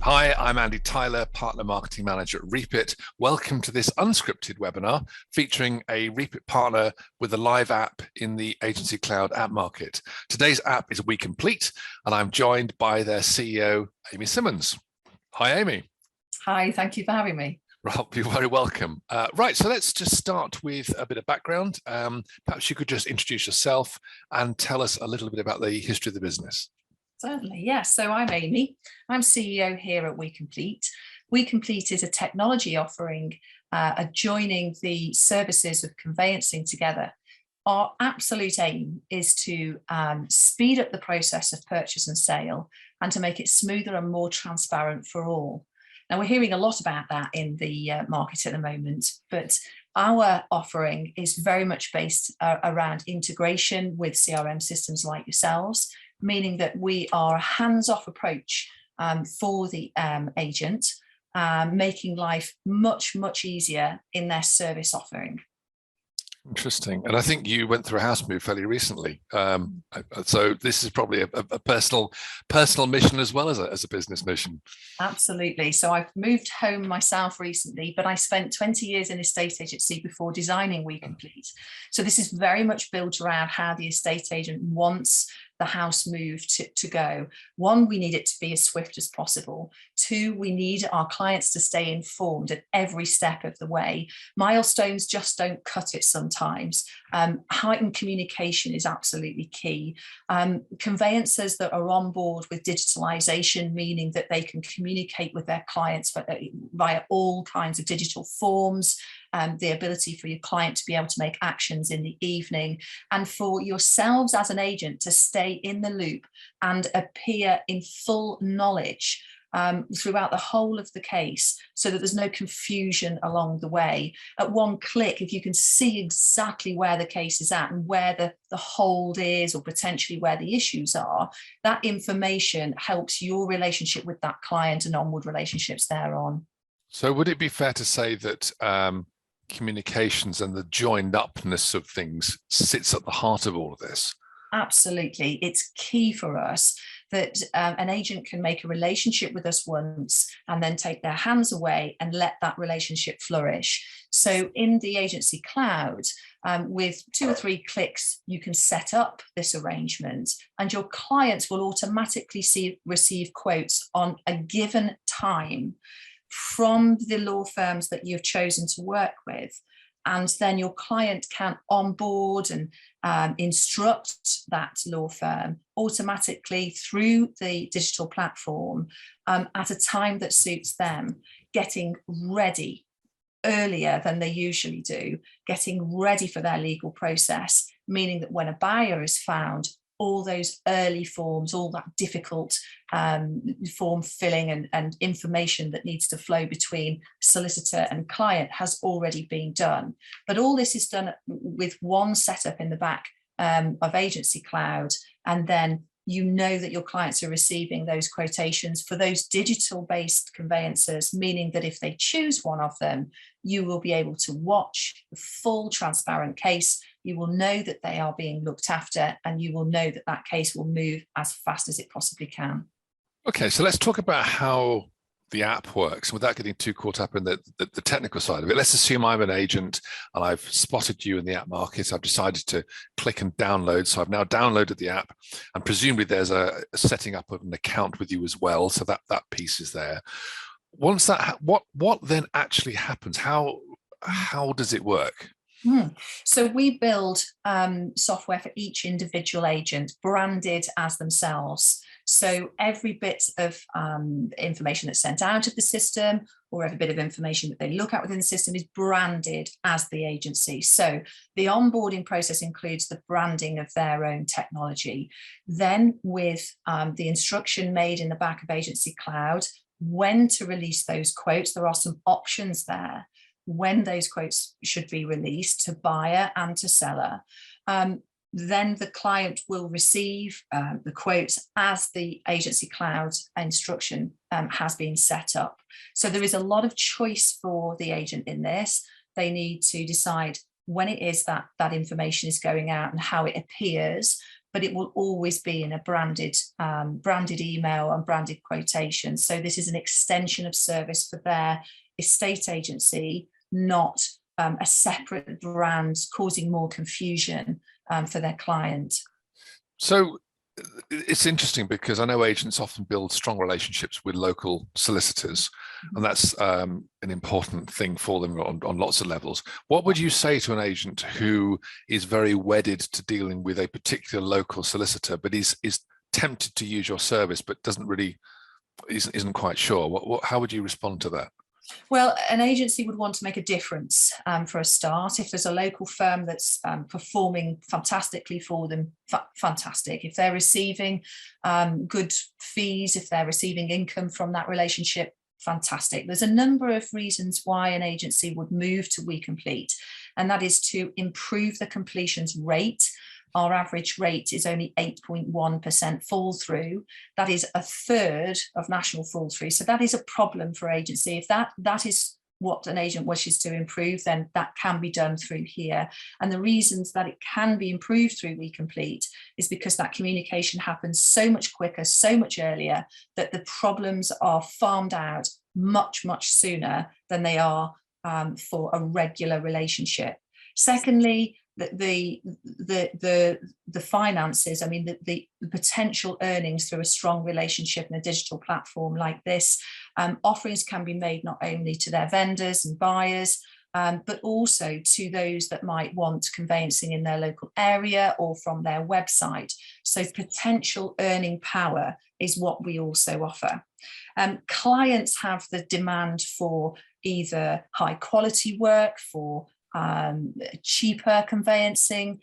Hi, I'm Andy Tyler, Partner Marketing Manager at Reapit. Welcome to this unscripted webinar featuring a Reapit partner with a live app in the AgencyCloud app market. Today's app is WeCOMPLETE, and I'm joined by their CEO, Amy Simmons. Hi, Amy. Hi, thank you for having me. Well, you're very welcome. Right, so let's just start with a bit of background. Perhaps you could just introduce yourself and tell us a little bit about the history of the business. Certainly, yes. So I'm Amy. I'm CEO here at WeCOMPLETE. WeCOMPLETE is a technology offering joining the services of conveyancing together. Our absolute aim is to speed up the process of purchase and sale and to make it smoother and more transparent for all. Now, we're hearing a lot about that in the market at the moment, but our offering is very much based around integration with CRM systems like yourselves, meaning that we are a hands-off approach for the agent, making life much, much easier in their service offering. Interesting. And I think you went through a house move fairly recently. So this is probably a personal mission as well as a business mission. Absolutely. So I've moved home myself recently, but I spent 20 years in estate agency before designing WeCOMPLETE. So this is very much built around how the estate agent wants the house move to go. One, we need it to be as swift as possible. Two, we need our clients to stay informed at every step of the way. Milestones just don't cut it sometimes. Heightened communication is absolutely key. Conveyancers that are on board with digitalization, meaning that they can communicate with their clients via all kinds of digital forms, the ability for your client to be able to make actions in the evening, and for yourselves as an agent to stay in the loop and appear in full knowledge throughout the whole of the case, so that there's no confusion along the way. At one click, if you can see exactly where the case is at and where the hold is, or potentially where the issues are, that information helps your relationship with that client and onward relationships thereon. So would it be fair to say that communications and the joined upness of things sits at the heart of all of this? Absolutely. It's key for us that an agent can make a relationship with us once and then take their hands away and let that relationship flourish. So in the AgencyCloud, with 2 or 3 clicks, you can set up this arrangement, and your clients will automatically receive quotes on a given time from the law firms that you've chosen to work with. And then your client can onboard and instruct that law firm automatically through the digital platform at a time that suits them, getting ready earlier than they usually do, getting ready for their legal process, meaning that when a buyer is found, all those early forms, all that difficult form filling and information that needs to flow between solicitor and client has already been done. But all this is done with one setup in the back of AgencyCloud, and then you know that your clients are receiving those quotations for those digital-based conveyancers, meaning that if they choose one of them, you will be able to watch the full transparent case. You will know that they are being looked after, and you will know that that case will move as fast as it possibly can. Okay, so let's talk about how the app works without getting too caught up in the technical side of it. Let's assume I'm an agent and I've spotted you in the app market. I've decided to click and download. So I've now downloaded the app, and presumably there's a setting up of an account with you as well. So that piece is there. Once that, what then actually happens? How does it work? So we build software for each individual agent branded as themselves. So every bit of information that's sent out of the system, or every bit of information that they look at within the system, is branded as the agency. So the onboarding process includes the branding of their own technology. Then with the instruction made in the back of AgencyCloud, when to release those quotes, there are some options there when those quotes should be released to buyer and to seller. Then the client will receive the quotes as the AgencyCloud instruction has been set up. So there is a lot of choice for the agent in this. They need to decide when it is that information is going out and how it appears. but it will always be in a branded email and branded quotation. So this is an extension of service for their estate agency, not a separate brand causing more confusion for their client. So it's interesting because I know agents often build strong relationships with local solicitors, and that's an important thing for them on lots of levels. What would you say to an agent who is very wedded to dealing with a particular local solicitor, but is tempted to use your service, but isn't quite sure? How would you respond to that? Well, an agency would want to make a difference for a start. If there's a local firm that's performing fantastically for them, fantastic. If they're receiving good fees, if they're receiving income from that relationship, fantastic. There's a number of reasons why an agency would move to WeComplete, and that is to improve the completions rate. Our average rate is only 8.1% fall through. That is a third of national fall through. So that is a problem for agency. If that is what an agent wishes to improve, then that can be done through here. And the reasons that it can be improved through WeComplete is because that communication happens so much quicker, so much earlier, that the problems are farmed out much, much sooner than they are for a regular relationship. Secondly, the finances, I mean, the potential earnings through a strong relationship in a digital platform like this, offerings can be made not only to their vendors and buyers, but also to those that might want conveyancing in their local area or from their website. So potential earning power is what we also offer. Clients have the demand for either high quality work, for cheaper conveyancing.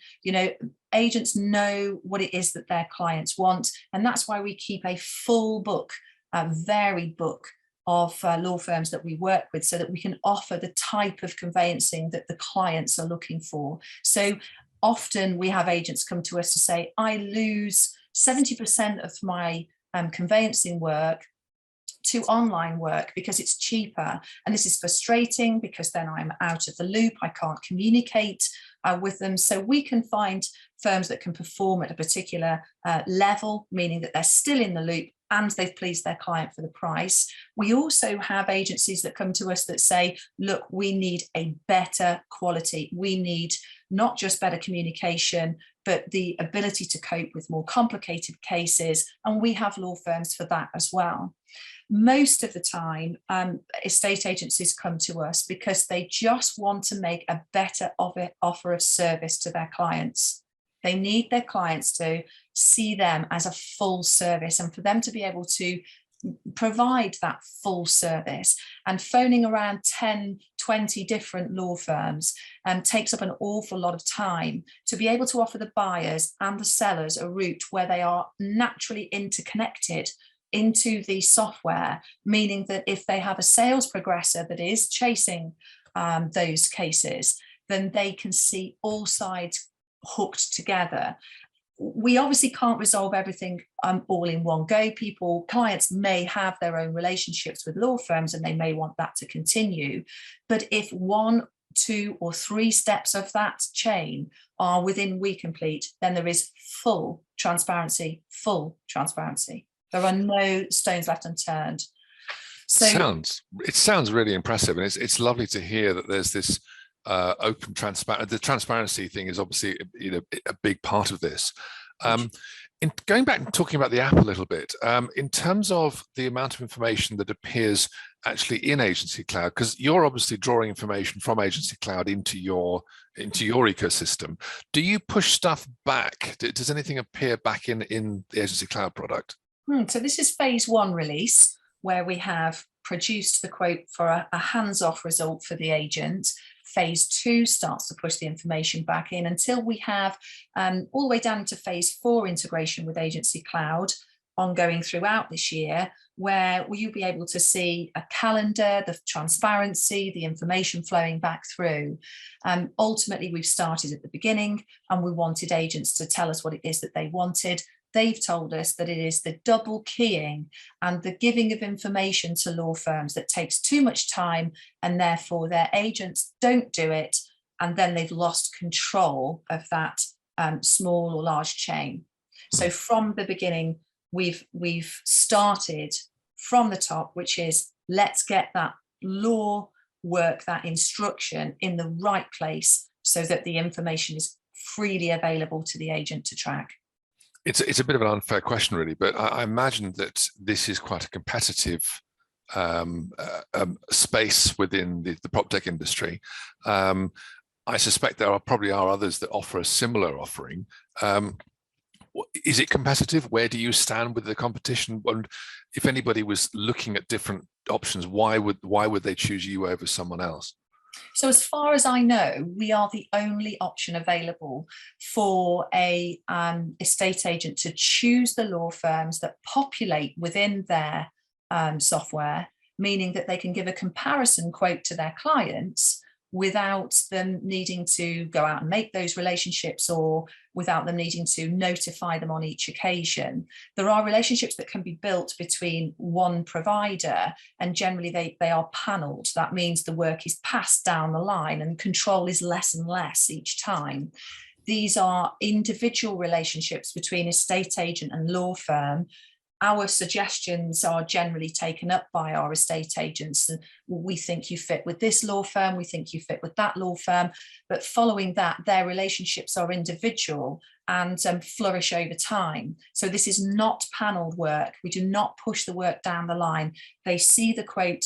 Agents know what it is that their clients want, and that's why we keep a full book, a varied book of law firms that we work with, so that we can offer the type of conveyancing that the clients are looking for. So often we have agents come to us to say, I lose 70% of my conveyancing work to online work because it's cheaper, and this is frustrating because then I'm out of the loop, I can't communicate with them. So we can find firms that can perform at a particular level, meaning that they're still in the loop and they've pleased their client for the price. We also have agencies that come to us that say, look, we need a better quality. We need not just better communication, but the ability to cope with more complicated cases. And we have law firms for that as well. Most of the time, estate agencies come to us because they just want to make a better offer of service to their clients. They need their clients to see them as a full service, and for them to be able to provide that full service. And phoning around 10, 20 different law firms takes up an awful lot of time. To be able to offer the buyers and the sellers a route where they are naturally interconnected into the software, meaning that if they have a sales progressor that is chasing those cases, then they can see all sides hooked together. We obviously can't resolve everything all in one go. Clients may have their own relationships with law firms and they may want that to continue. But if 1, 2, or 3 steps of that chain are within WeComplete, then there is full transparency, There are no stones left unturned. So it sounds really impressive, and it's lovely to hear that there's this open, transparent. The transparency thing is obviously a big part of this. In going back and talking about the app a little bit, in terms of the amount of information that appears actually in AgencyCloud, because you're obviously drawing information from AgencyCloud into your ecosystem. Do you push stuff back? Does anything appear back in the AgencyCloud product? So this is phase 1 release, where we have produced the quote for a hands-off result for the agent. Phase 2 starts to push the information back in until we have all the way down to phase 4 integration with AgencyCloud ongoing throughout this year, where you'll be able to see a calendar, the transparency, the information flowing back through. Ultimately, we've started at the beginning and we wanted agents to tell us what it is that they wanted. They've told us that it is the double keying and the giving of information to law firms that takes too much time, and therefore their agents don't do it, and then they've lost control of that small or large chain. So from the beginning, we've started from the top, which is let's get that law work, that instruction in the right place so that the information is freely available to the agent to track. It's a bit of an unfair question, really, but I imagine that this is quite a competitive space within the prop tech industry. I suspect there probably are others that offer a similar offering. Is it competitive? Where do you stand with the competition? And if anybody was looking at different options, why would they choose you over someone else? So as far as I know, we are the only option available for a estate agent to choose the law firms that populate within their software, meaning that they can give a comparison quote to their clients without them needing to go out and make those relationships, or without them needing to notify them on each occasion. There are relationships that can be built between one provider, and generally they are panelled. That means the work is passed down the line and control is less and less each time. These are individual relationships between estate agent and law firm. Our suggestions are generally taken up by our estate agents. And we think you fit with this law firm, we think you fit with that law firm. But following that, their relationships are individual and flourish over time. So this is not panelled work. We do not push the work down the line. They see the quote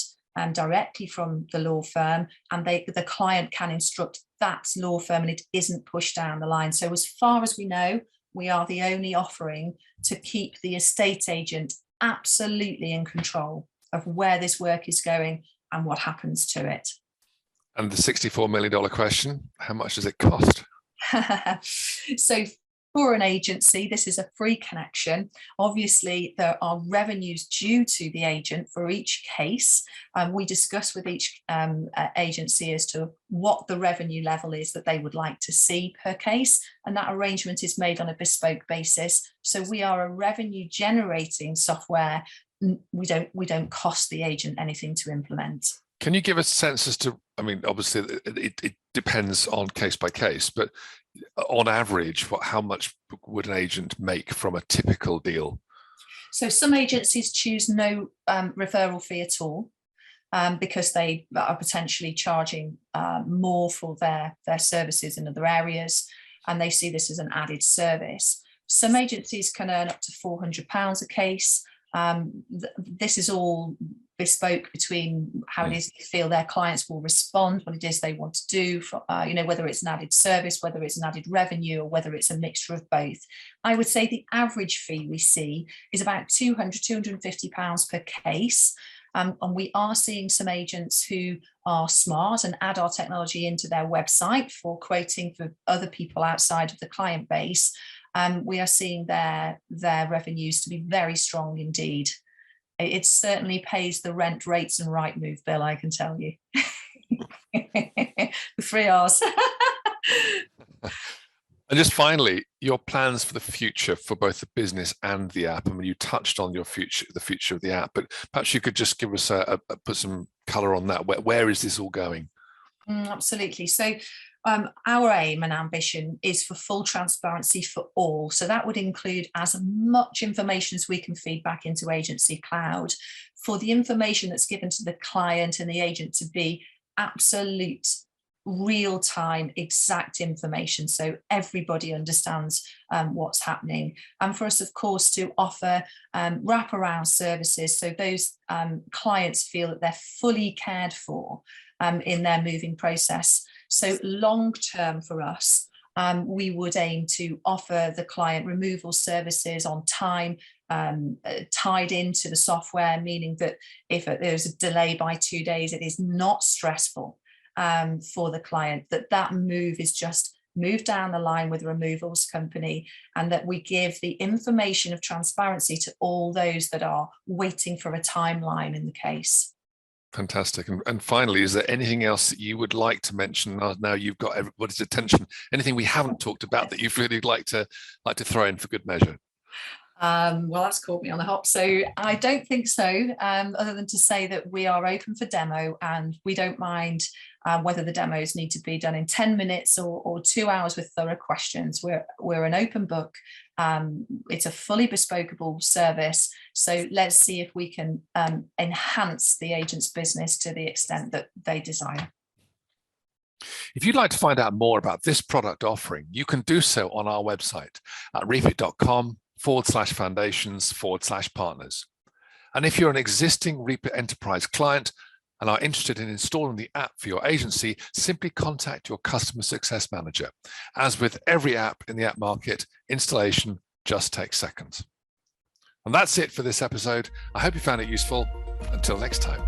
directly from the law firm, and the client can instruct that law firm, and it isn't pushed down the line. So as far as we know, we are the only offering to keep the estate agent absolutely in control of where this work is going and what happens to it. And the $64 million question, how much does it cost? So for an agency, this is a free connection. Obviously, there are revenues due to the agent for each case. We discuss with each agency as to what the revenue level is that they would like to see per case, and that arrangement is made on a bespoke basis. So we are a revenue generating software. We don't cost the agent anything to implement. Can you give a sense as to, I mean, obviously it depends on case by case, but on average, how much would an agent make from a typical deal? So some agencies choose no referral fee at all, because they are potentially charging more for their services in other areas, and they see this as an added service. Some agencies can earn up to £400 a case. This is all bespoke between how it is they feel their clients will respond, what it is they want to do, whether it's an added service, whether it's an added revenue, or whether it's a mixture of both. I would say the average fee we see is about £200, £250 per case. And we are seeing some agents who are smart and add our technology into their website for quoting for other people outside of the client base. We are seeing their revenues to be very strong indeed. It certainly pays the rent, rates and right move bill, I can tell you. The 3 R's. And just finally, your plans for the future for both the business and the app. I mean, you touched on the future of the app, but perhaps you could just give us put some color on that. Where is this all going? Absolutely. So our aim and ambition is for full transparency for all. So that would include as much information as we can feed back into AgencyCloud, for the information that's given to the client and the agent to be absolute real-time exact information, so everybody understands what's happening, and for us of course to offer wraparound services so those clients feel that they're fully cared for in their moving process. So long term for us, we would aim to offer the client removal services on time, tied into the software, meaning that if there's a delay by 2 days, it is not stressful for the client, that move is just moved down the line with a removals company, and that we give the information of transparency to all those that are waiting for a timeline in the case. Fantastic. And finally, is there anything else that you would like to mention now you've got everybody's attention? Anything we haven't talked about that you'd really like to throw in for good measure? Well, that's caught me on the hop. So I don't think so, other than to say that we are open for demo, and we don't mind whether the demos need to be done in 10 minutes or 2 hours with thorough questions. We're an open book, It's a fully bespokeable service. So let's see if we can enhance the agent's business to the extent that they desire. If you'd like to find out more about this product offering, you can do so on our website at refit.com/foundations/partners. And if you're an existing Refit Enterprise client and are interested in installing the app for your agency, simply contact your customer success manager. As with every app in the app market, installation just takes seconds. And that's it for this episode. I hope you found it useful. Until next time.